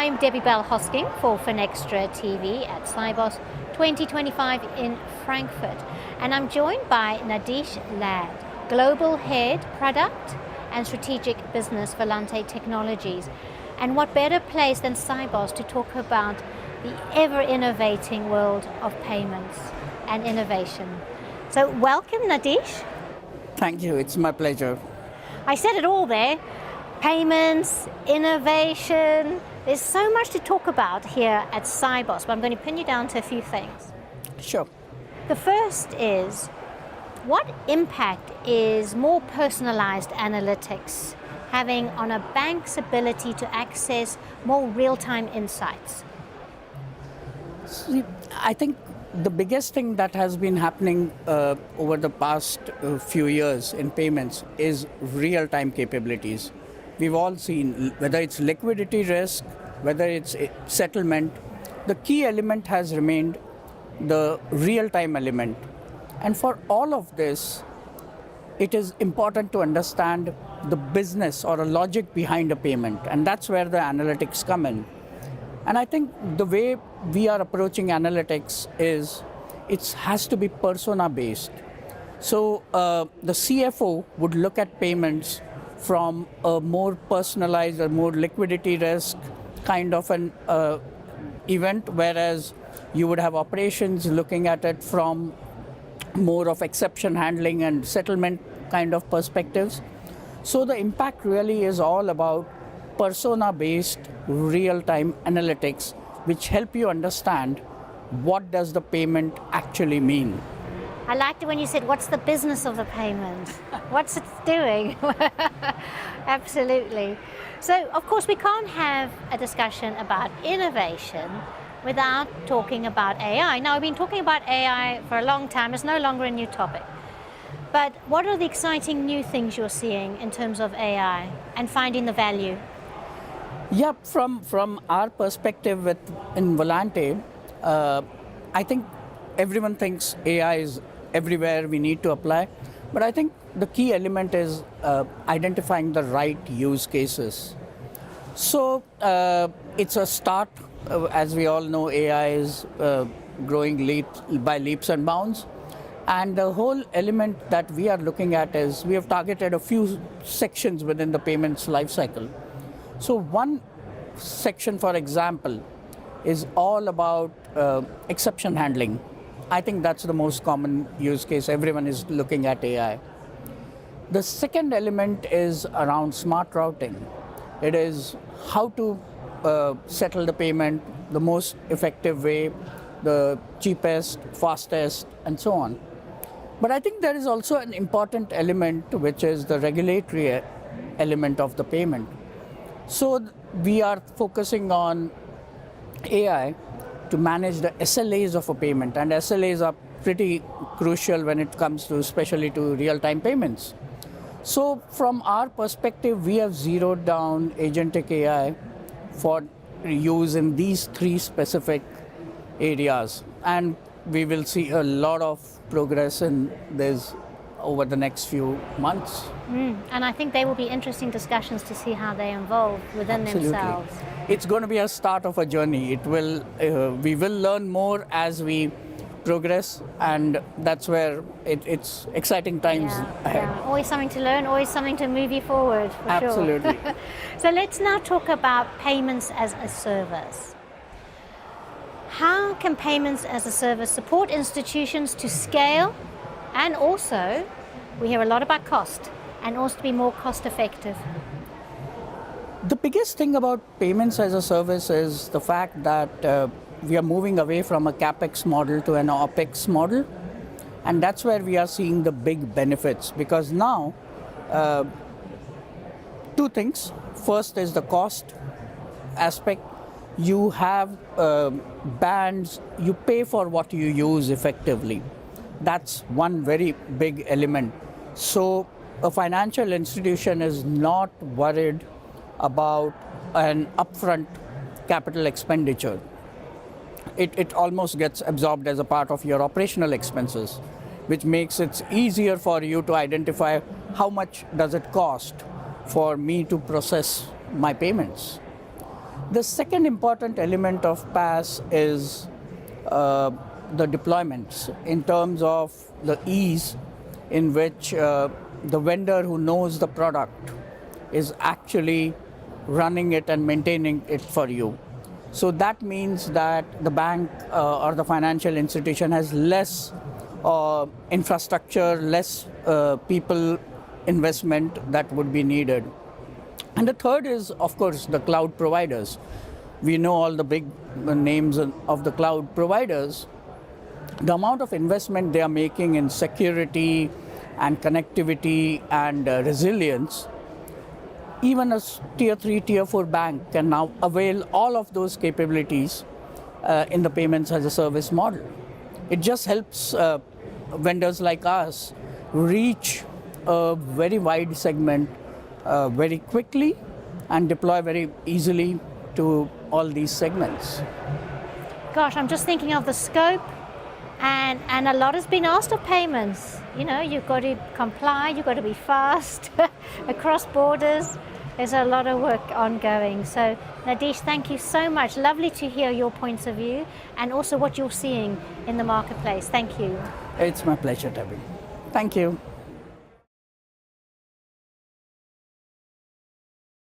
I'm Debbie Bell-Hosking for FinextraTV at Cybos 2025 in Frankfurt. And I'm joined by Nadish Lad, Global Head Product and Strategic Business Volante Technologies. And what better place than Cybos to talk about the ever-innovating world of payments and innovation. So welcome, Nadish. Thank you, it's my pleasure. I said it all there. Payments, innovation. There's so much to talk about here at Cybos, but I'm going to pin you down to a few things. Sure. The first is, what impact is more personalized analytics having on a bank's ability to access more real-time insights? See, I think the biggest thing that has been happening over the past few years in payments is real-time capabilities. We've all seen, whether it's liquidity risk, whether it's settlement, the key element has remained the real-time element. And for all of this, it is important to understand the business or a logic behind a payment, and that's where the analytics come in. And I think the way we are approaching analytics is it has to be persona-based. So the CFO would look at payments from a more personalized or more liquidity risk kind of an event, whereas you would have operations looking at it from more of exception handling and settlement kind of perspectives. So the impact really is all about persona-based real-time analytics, which help you understand what does the payment actually mean. I liked it when you said, what's the business of the payment? What's it doing? Absolutely. So, of course, we can't have a discussion about innovation without talking about AI. Now, I've been talking about AI for a long time. It's no longer a new topic. But what are the exciting new things you're seeing in terms of AI and finding the value? Yeah, from our perspective in Volante, I think everyone thinks AI is everywhere, we need to apply. But I think the key element is identifying the right use cases. So it's a start. As we all know, AI is growing by leaps and bounds. And the whole element that we are looking at is we have targeted a few sections within the payments lifecycle. So one section, for example, is all about exception handling. I think that's the most common use case. Everyone is looking at AI. The second element is around smart routing. It is how to settle the payment the most effective way, the cheapest, fastest, and so on. But I think there is also an important element, which is the regulatory element of the payment. So we are focusing on AI to manage the SLAs of a payment, and SLAs are pretty crucial when it comes to, especially to real-time payments. So from our perspective, we have zeroed down agentic AI for use in these three specific areas, and we will see a lot of progress in this over the next few months. And I think they will be interesting discussions to see how they evolve within themselves. It's going to be a start of a journey. It will, we will learn more as we progress, and that's where it's exciting times ahead. Yeah. Always something to learn, always something to move you forward, for Absolutely. sure. So let's now talk about payments as a service. How can payments as a service support institutions to scale, and also, we hear a lot about cost, and also to be more cost effective? The biggest thing about payments as a service is the fact that we are moving away from a CapEx model to an OpEx model. And that's where we are seeing the big benefits, because now, two things. First is the cost aspect. You have bands, you pay for what you use effectively. That's one very big element. So a financial institution is not worried about an upfront capital expenditure. It almost gets absorbed as a part of your operational expenses, which makes it easier for you to identify how much does it cost for me to process my payments. The second important element of PaaS is the deployments in terms of the ease in which the vendor who knows the product is actually running it and maintaining it for you. So that means that the bank or the financial institution has less infrastructure, less people investment that would be needed. And the third is, of course, the cloud providers. We know all the big names of the cloud providers. The amount of investment they are making in security and connectivity and resilience, even a tier 3, tier 4 bank can now avail all of those capabilities in the payments as a service model. It just helps vendors like us reach a very wide segment very quickly and deploy very easily to all these segments. Gosh, I'm just thinking of the scope, and a lot has been asked of payments. You know, you've got to comply, you've got to be fast across borders. There's a lot of work ongoing. So Nadish, thank you so much. Lovely to hear your points of view and also what you're seeing in the marketplace. Thank you. It's my pleasure, Debbie. Thank you.